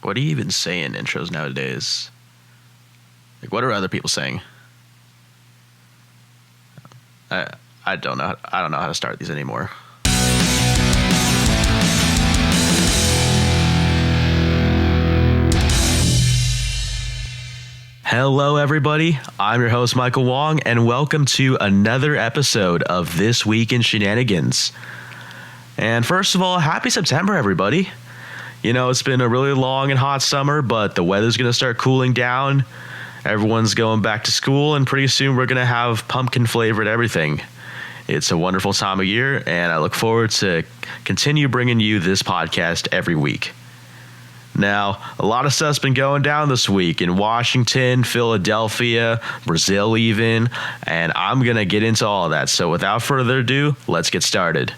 What do you even say in intros nowadays? Like, what are other people saying? I don't know. I don't know how to start these anymore. Hello, everybody. I'm your host, Michael Wong, and welcome to another episode of This Week in Shenanigans. And first of all, happy September, everybody. You know, it's been a really long and hot summer, but the weather's going to start cooling down. Everyone's going back to school, and pretty soon we're going to have pumpkin-flavored everything. It's a wonderful time of year, and I look forward to continue bringing you this podcast every week. Now, a lot of stuff's been going down this week in Washington, Philadelphia, Brazil even, and I'm going to get into all of that. So without further ado, let's get started.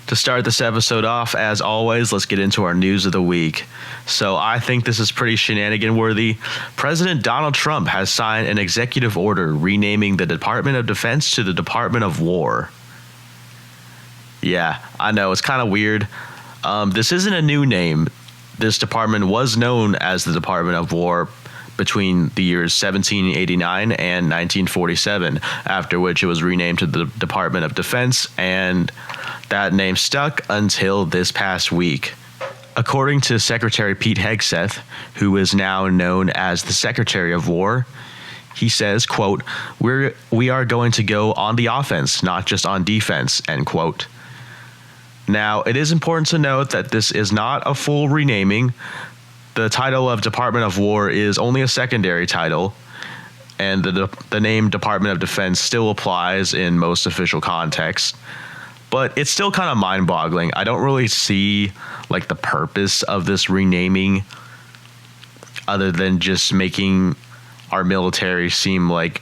To start this episode off, as always, let's get into our news of the week. So I think this is pretty shenanigan-worthy. President Donald Trump has signed an executive order renaming the Department of Defense to the Department of War. Yeah, I know, it's kind of weird. This isn't a new name. This department was known as the Department of War between the years 1789 and 1947, after which it was renamed to the Department of Defense, and that name stuck until this past week. According to Secretary Pete Hegseth, who is now known as the Secretary of War, he says, quote, we are going to go on the offense, not just on defense, end quote. Now, it is important to note that this is not a full renaming. The title of Department of War is only a secondary title, and the name Department of Defense still applies in most official contexts. But it's still kind of mind-boggling. I don't really see like the purpose of this renaming other than just making our military seem like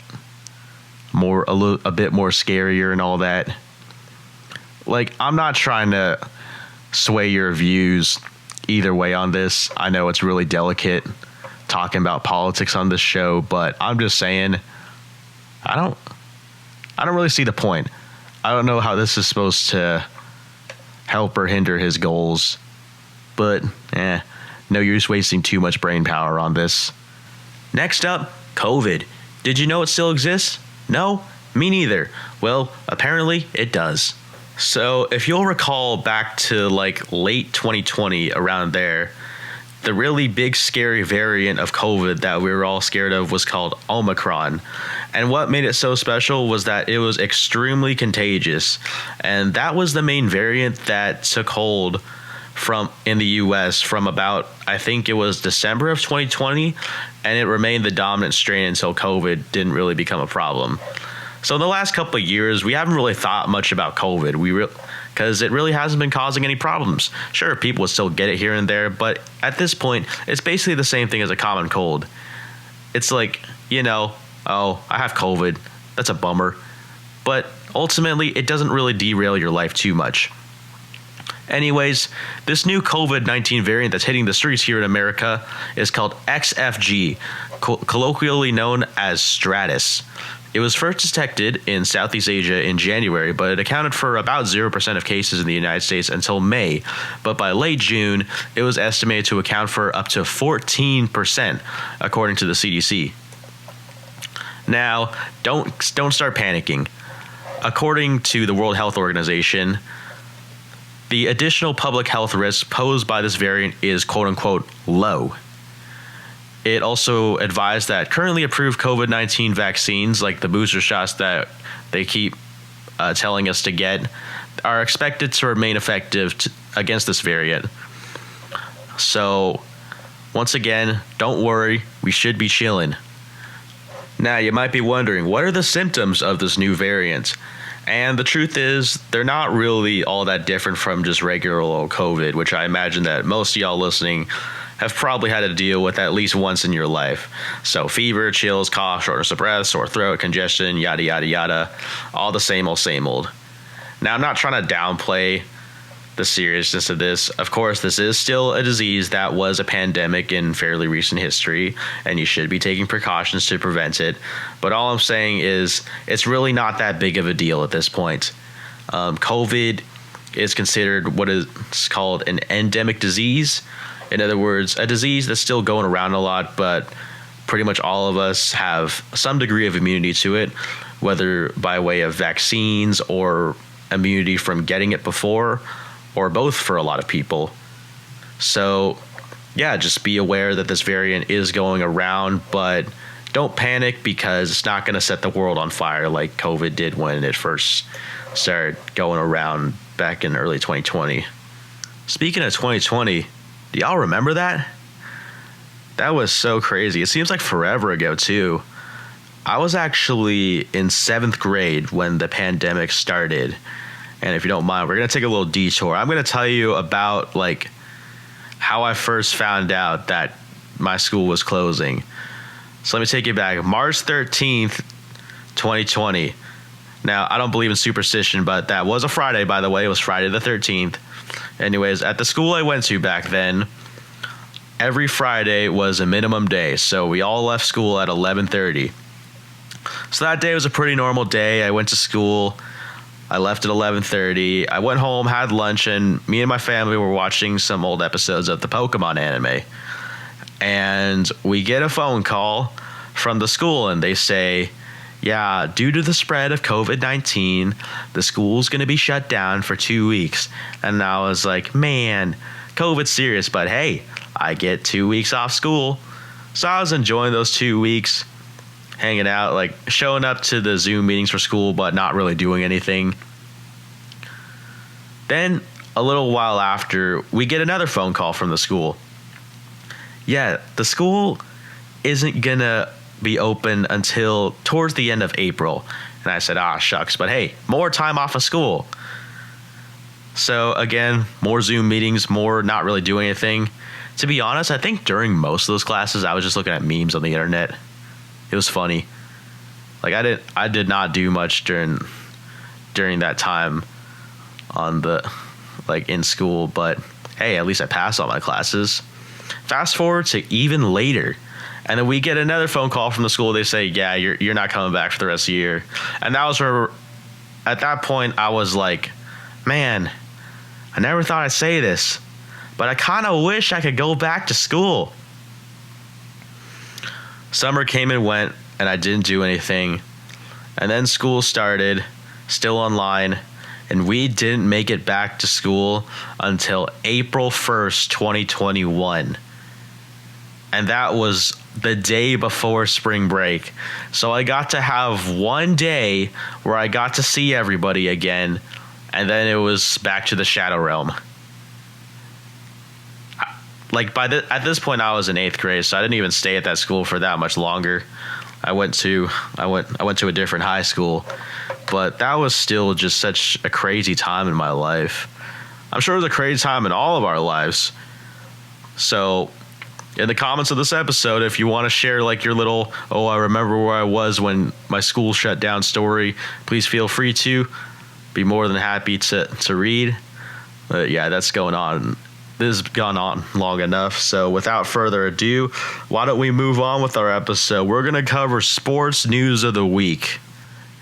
a bit more scarier and all that. Like, I'm not trying to sway your views either way on this. I know it's really delicate talking about politics on this show, but I'm just saying I don't really see the point. I don't know how this is supposed to help or hinder his goals, but no use wasting too much brain power on this. Next up, COVID. Did you know it still exists? No? Me neither. Well, apparently it does. So if you'll recall back to like late 2020, around there, the really big scary variant of COVID that we were all scared of was called Omicron. And what made it so special was that it was extremely contagious. And that was the main variant that took hold in the US from about, I think it was December of 2020, and it remained the dominant strain until COVID didn't really become a problem. So in the last couple of years, we haven't really thought much about COVID. Because it really hasn't been causing any problems. Sure, people would still get it here and there, but at this point, it's basically the same thing as a common cold. It's like, I have COVID. That's a bummer. But ultimately, it doesn't really derail your life too much. Anyways, this new COVID-19 variant that's hitting the streets here in America is called XFG, colloquially known as Stratus. It was first detected in Southeast Asia in January, but it accounted for about 0% of cases in the United States until May. But by late June, it was estimated to account for up to 14%, according to the CDC. Now, don't start panicking. According to the World Health Organization, the additional public health risk posed by this variant is quote-unquote low. It also advised that currently approved COVID-19 vaccines, like the booster shots that they keep telling us to get, are expected to remain effective against this variant. So, once again, don't worry, we should be chilling. Now, you might be wondering, what are the symptoms of this new variant? And the truth is, they're not really all that different from just regular old COVID, which I imagine that most of y'all listening have probably had to deal with at least once in your life. So fever, chills, cough, shortness of breath, sore throat, congestion, yada, yada, yada. All the same old. Now, I'm not trying to downplay the seriousness of this. Of course, this is still a disease that was a pandemic in fairly recent history, and you should be taking precautions to prevent it. But all I'm saying is it's really not that big of a deal at this point. COVID is considered what is called an endemic disease. In other words, a disease that's still going around a lot, but pretty much all of us have some degree of immunity to it, whether by way of vaccines or immunity from getting it before, or both for a lot of people. So, yeah, just be aware that this variant is going around, but don't panic because it's not going to set the world on fire like COVID did when it first started going around back in early 2020. Speaking of 2020, do y'all remember that? That was so crazy. It seems like forever ago, too. I was actually in 7th grade when the pandemic started. And if you don't mind, we're going to take a little detour. I'm going to tell you about, like, how I first found out that my school was closing. So let me take you back. March 13th, 2020. Now, I don't believe in superstition, but that was a Friday, by the way. It was Friday the 13th. Anyways, at the school I went to back then, every Friday was a minimum day, so we all left school at 11:30. So that day was a pretty normal day. I went to school. I left at 11:30. I went home, had lunch, and me and my family were watching some old episodes of the Pokemon anime. And we get a phone call from the school, and they say, yeah, due to the spread of COVID-19, the school's going to be shut down for 2 weeks. And I was like, man, COVID's serious, but hey, I get 2 weeks off school. So I was enjoying those 2 weeks, hanging out, like showing up to the Zoom meetings for school, but not really doing anything. Then a little while after, we get another phone call from the school. Yeah, the school isn't going to be open until towards the end of April. And I said, shucks, but hey, more time off of school. So again, more Zoom meetings, more not really doing anything. To be honest, I think during most of those classes, I was just looking at memes on the internet. It was funny. Like I did not do much during that time on the, like, in school, but hey, at least I passed all my classes. Fast forward to even later. And then we get another phone call from the school. They say, yeah, you're not coming back for the rest of the year. And that was where, at that point, I was like, man, I never thought I'd say this, but I kind of wish I could go back to school. Summer came and went, and I didn't do anything. And then school started, still online, and we didn't make it back to school until April 1st, 2021. And that was the day before spring break. So I got to have one day where I got to see everybody again, and then it was back to the Shadow Realm. Like at this point, I was in 8th grade, so I didn't even stay at that school for that much longer. I went to a different high school, but that was still just such a crazy time in my life. I'm sure it was a crazy time in all of our lives. So in the comments of this episode, if you want to share like your little, I remember where I was when my school shut down story, please feel free to. Be more than happy to read. But yeah, that's going on. This has gone on long enough. So without further ado, why don't we move on with our episode? We're going to cover sports news of the week.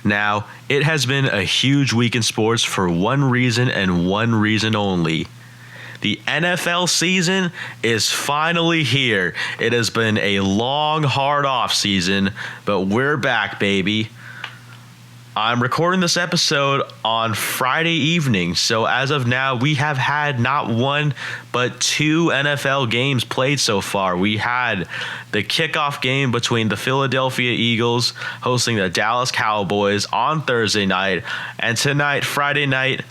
Now, it has been a huge week in sports for one reason and one reason only. The NFL season is finally here. It has been a long, hard off season, but we're back, baby. I'm recording this episode on Friday evening, so as of now, we have had not one, but 2 NFL games played so far. We had the kickoff game between the Philadelphia Eagles hosting the Dallas Cowboys on Thursday night, and tonight, Friday night,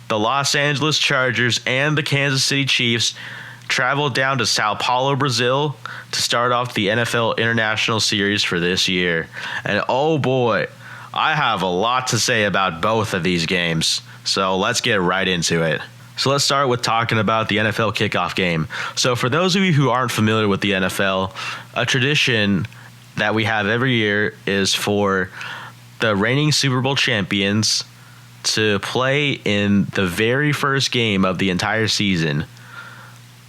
the Los Angeles Chargers and the Kansas City Chiefs traveled down to Sao Paulo, Brazil to start off the NFL International Series for this year. And oh boy, I have a lot to say about both of these games, so let's get right into it. So let's start with talking about the NFL kickoff game. So for those of you who aren't familiar with the NFL, a tradition that we have every year is for the reigning Super Bowl champions to play in the very first game of the entire season.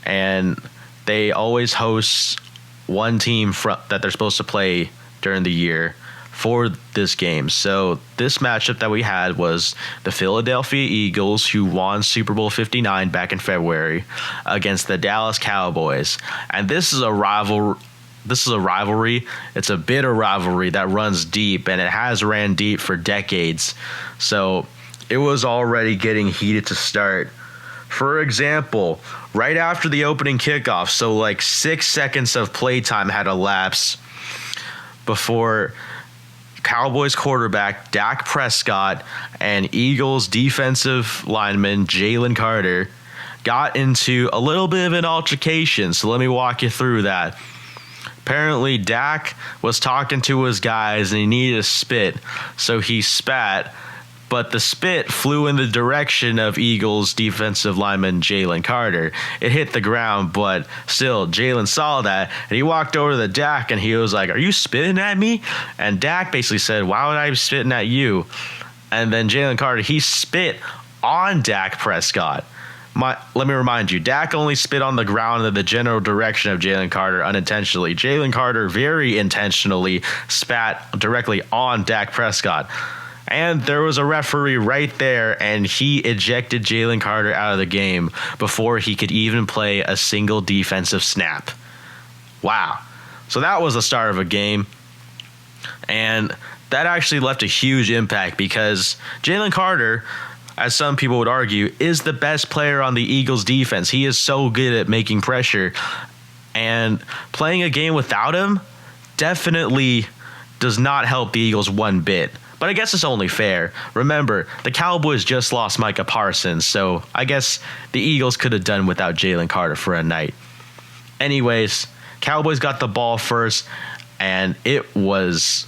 And they always host one team that they're supposed to play during the year for this game. So this matchup that we had was the Philadelphia Eagles, who won Super Bowl 59 back in February, against the Dallas Cowboys. And this is a rivalry. It's a bitter rivalry that runs deep, and it has ran deep for decades. So it was already getting heated to start. For example, right after the opening kickoff, so like 6 seconds of playtime had elapsed before Cowboys quarterback Dak Prescott and Eagles defensive lineman Jalen Carter got into a little bit of an altercation. So let me walk you through that. Apparently, Dak was talking to his guys and he needed a spit, so he spat. But the spit flew in the direction of Eagles defensive lineman Jalen Carter. It hit the ground, but still, Jalen saw that, and he walked over to the Dak, and he was like, "Are you spitting at me?" And Dak basically said, "Why would I be spitting at you?" And then Jalen Carter, he spit on Dak Prescott. Let me remind you, Dak only spit on the ground in the general direction of Jalen Carter unintentionally. Jalen Carter very intentionally spat directly on Dak Prescott. And there was a referee right there, and he ejected Jalen Carter out of the game before he could even play a single defensive snap. Wow. So that was the start of a game. And that actually left a huge impact because Jalen Carter, as some people would argue, is the best player on the Eagles defense. He is so good at making pressure. And playing a game without him definitely does not help the Eagles one bit. But I guess it's only fair. Remember, the Cowboys just lost Micah Parsons, so I guess the Eagles could have done without Jalen Carter for a night. Anyways, Cowboys got the ball first, and it was,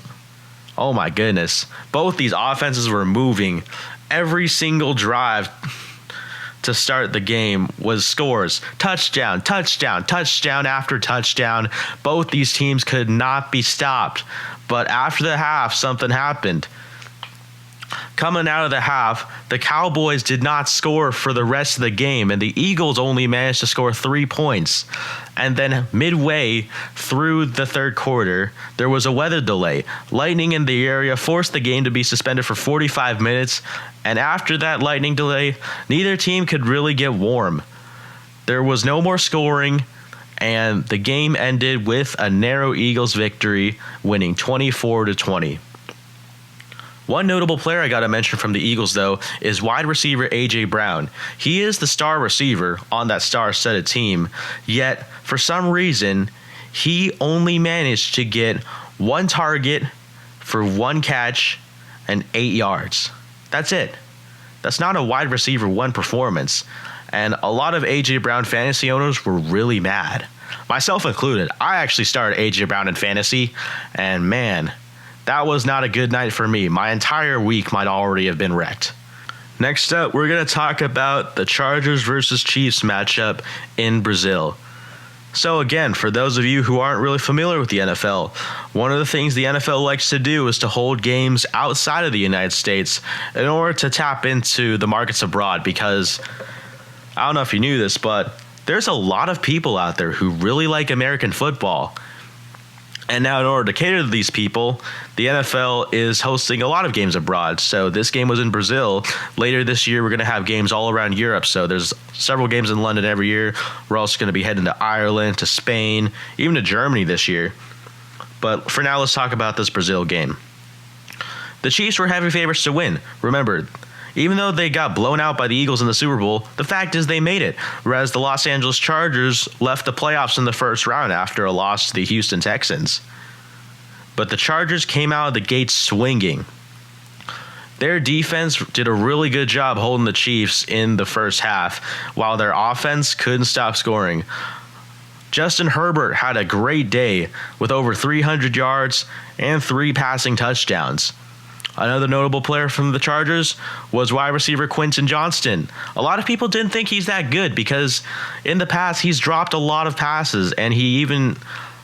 oh my goodness. Both these offenses were moving. Every single drive to start the game was scores. Touchdown, touchdown, touchdown after touchdown. Both these teams could not be stopped. But after the half, something happened. Coming out of the half, the Cowboys did not score for the rest of the game, and the Eagles only managed to score 3 points. And then midway through the third quarter, there was a weather delay. Lightning in the area forced the game to be suspended for 45 minutes, and after that lightning delay, neither team could really get warm. There was no more scoring, and the game ended with a narrow Eagles victory, winning 24-20. One notable player I got to mention from the Eagles, though, is wide receiver A.J. Brown. He is the star receiver on that star-studded team, yet for some reason, he only managed to get 1 target for 1 catch and 8 yards. That's it. That's not a wide receiver 1 performance. And a lot of A.J. Brown fantasy owners were really mad, myself included. I actually started A.J. Brown in fantasy, and man, that was not a good night for me. My entire week might already have been wrecked. Next up, we're going to talk about the Chargers versus Chiefs matchup in Brazil. So again, for those of you who aren't really familiar with the NFL, one of the things the NFL likes to do is to hold games outside of the United States in order to tap into the markets abroad, because I don't know if you knew this, but there's a lot of people out there who really like American football. And now in order to cater to these people, the NFL is hosting a lot of games abroad. So this game was in Brazil. Later this year, we're going to have games all around Europe. So there's several games in London every year. We're also going to be heading to Ireland, to Spain, even to Germany this year. But for now, let's talk about this Brazil game. The Chiefs were heavy favorites to win. Remember, even though they got blown out by the Eagles in the Super Bowl, the fact is they made it, whereas the Los Angeles Chargers left the playoffs in the first round after a loss to the Houston Texans. But the Chargers came out of the gates swinging. Their defense did a really good job holding the Chiefs in the first half, while their offense couldn't stop scoring. Justin Herbert had a great day with over 300 yards and 3 passing touchdowns. Another notable player from the Chargers was wide receiver Quentin Johnston. A lot of people didn't think he's that good because in the past he's dropped a lot of passes, and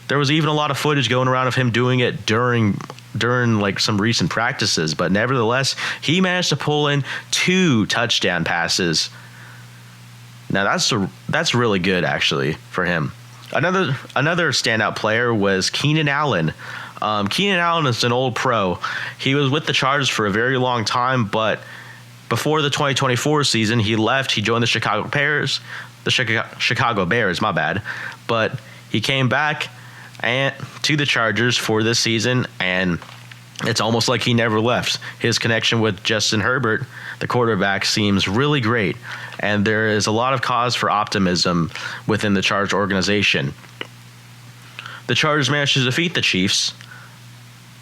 there was even a lot of footage going around of him doing it during like some recent practices. But nevertheless, he managed to pull in 2 touchdown passes. Now that's really good actually for him. Another standout player was Keenan Allen. Keenan Allen is an old pro. He was with the Chargers for a very long time, but before the 2024 season, he left. He joined the Chicago Bears. My bad. But he came back to the Chargers for this season, and it's almost like he never left. His connection with Justin Herbert, the quarterback, seems really great, and there is a lot of cause for optimism within the Chargers organization. The Chargers managed to defeat the Chiefs,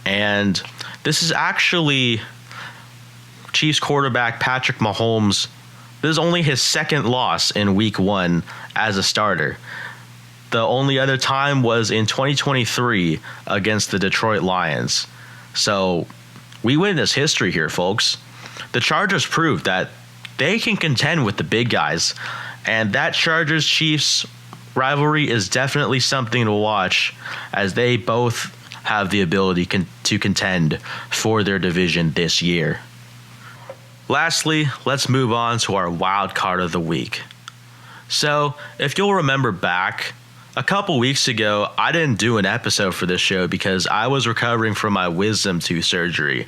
and this is actually Chiefs quarterback Patrick Mahomes. This is only his second loss in Week 1 as a starter. The only other time was in 2023 against the Detroit Lions. So we witness history here, folks. The Chargers proved that they can contend with the big guys, and that Chargers-Chiefs rivalry is definitely something to watch, as they both have the ability to contend for their division this year. Lastly, let's move on to our wild card of the week. So, if you'll remember back, a couple weeks ago, I didn't do an episode for this show because I was recovering from my wisdom tooth surgery.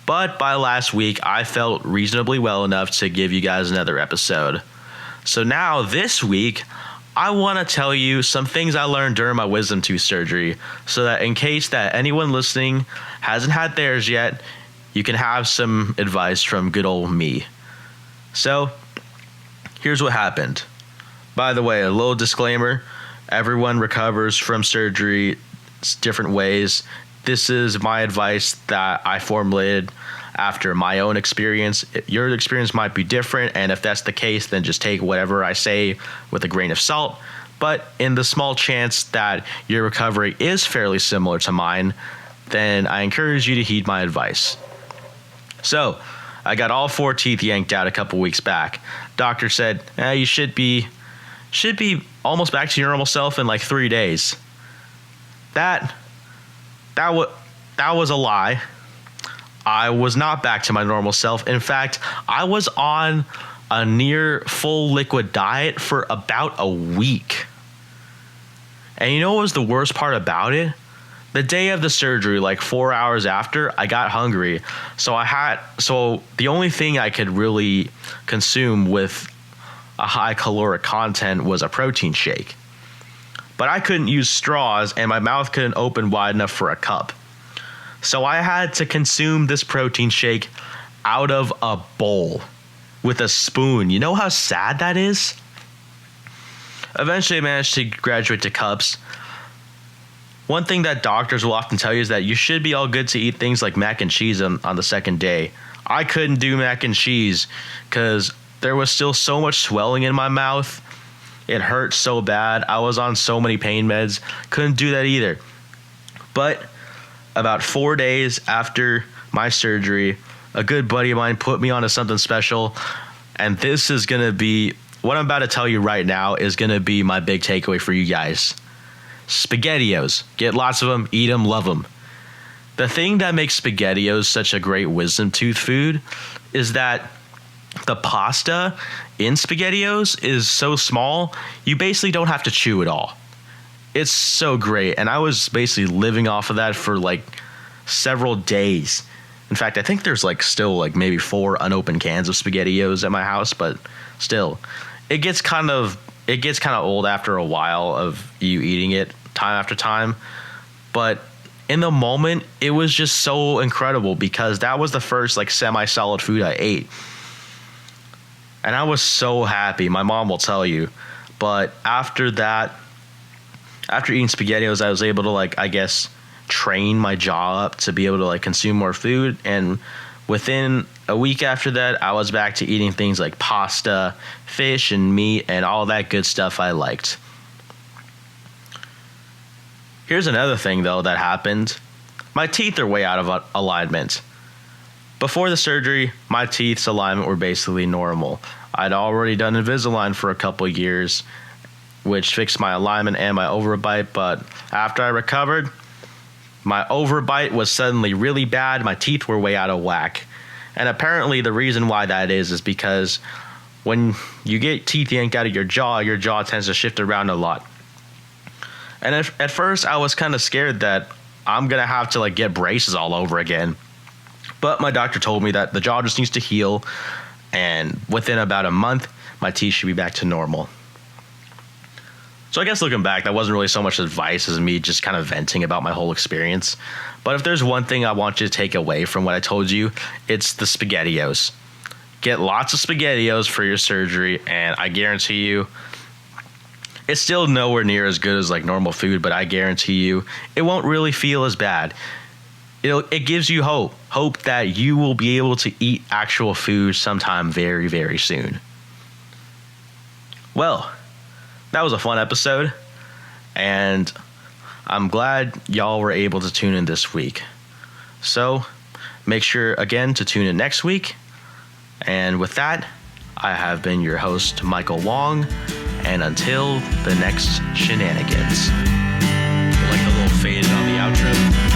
But by last week, I felt reasonably well enough to give you guys another episode. So now, this week, I want to tell you some things I learned during my wisdom tooth surgery, so that in case that anyone listening hasn't had theirs yet, you can have some advice from good old me. So, here's what happened. By the way, a little disclaimer. Everyone recovers from surgery different ways. This is my advice that I formulated after my own experience. Your experience might be different, and if that's the case, then just take whatever I say with a grain of salt. But in the small chance that your recovery is fairly similar to mine, then I encourage you to heed my advice. So, I got all 4 teeth yanked out a couple weeks back. Doctor said, you should be almost back to your normal self in like 3 days. That was a lie. I was not back to my normal self. In fact, I was on a near full liquid diet for about a week. And you know what was the worst part about it? The day of the surgery, like 4 hours after, I got hungry. So the only thing I could really consume with a high caloric content was a protein shake. But I couldn't use straws, and my mouth couldn't open wide enough for a cup. So I had to consume this protein shake out of a bowl with a spoon. You know how sad that is? Eventually I managed to graduate to cups. One thing that doctors will often tell you is that you should be all good to eat things like mac and cheese on the second day. I couldn't do mac and cheese because there was still so much swelling in my mouth. It hurt so bad. I was on so many pain meds. Couldn't do that either. But about 4 days after my surgery, a good buddy of mine put me onto something special. And this is going to be, what I'm about to tell you right now is going to be my big takeaway for you guys. SpaghettiOs. Get lots of them, eat them, love them. The thing that makes SpaghettiOs such a great wisdom tooth food is that the pasta in SpaghettiOs is so small, you basically don't have to chew it all. It's so great, and I was basically living off of that for like several days. In fact, I think there's still maybe 4 unopened cans of SpaghettiOs at my house, but still, it gets kind of old after a while of you eating it time after time. But in the moment, it was just so incredible because that was the first semi-solid food I ate. And I was so happy. My mom will tell you. But after that, after eating SpaghettiOs, I was able to train my jaw up to be able to consume more food. And within a week after that, I was back to eating things like pasta, fish, and meat, and all that good stuff I liked. Here's another thing, though, that happened. My teeth are way out of alignment. Before the surgery, my teeth's alignment were basically normal. I'd already done Invisalign for a couple years, which fixed my alignment and my overbite, but after I recovered, my overbite was suddenly really bad. My teeth were way out of whack. And apparently the reason why that is because when you get teeth yanked out of your jaw tends to shift around a lot. And at first I was kind of scared that I'm going to have to like get braces all over again. But my doctor told me that the jaw just needs to heal, and within about a month, my teeth should be back to normal. So I guess looking back, that wasn't really so much advice as me just kind of venting about my whole experience. But if there's one thing I want you to take away from what I told you, it's the SpaghettiOs. Get lots of SpaghettiOs for your surgery, and I guarantee you, it's still nowhere near as good as like normal food, but I guarantee you, it won't really feel as bad. It gives you hope that you will be able to eat actual food sometime very, very soon. Well, that was a fun episode, and I'm glad y'all were able to tune in this week. So make sure again to tune in next week. And with that, I have been your host, Michael Wong, and until the next shenanigans. You like the little fade on the outro?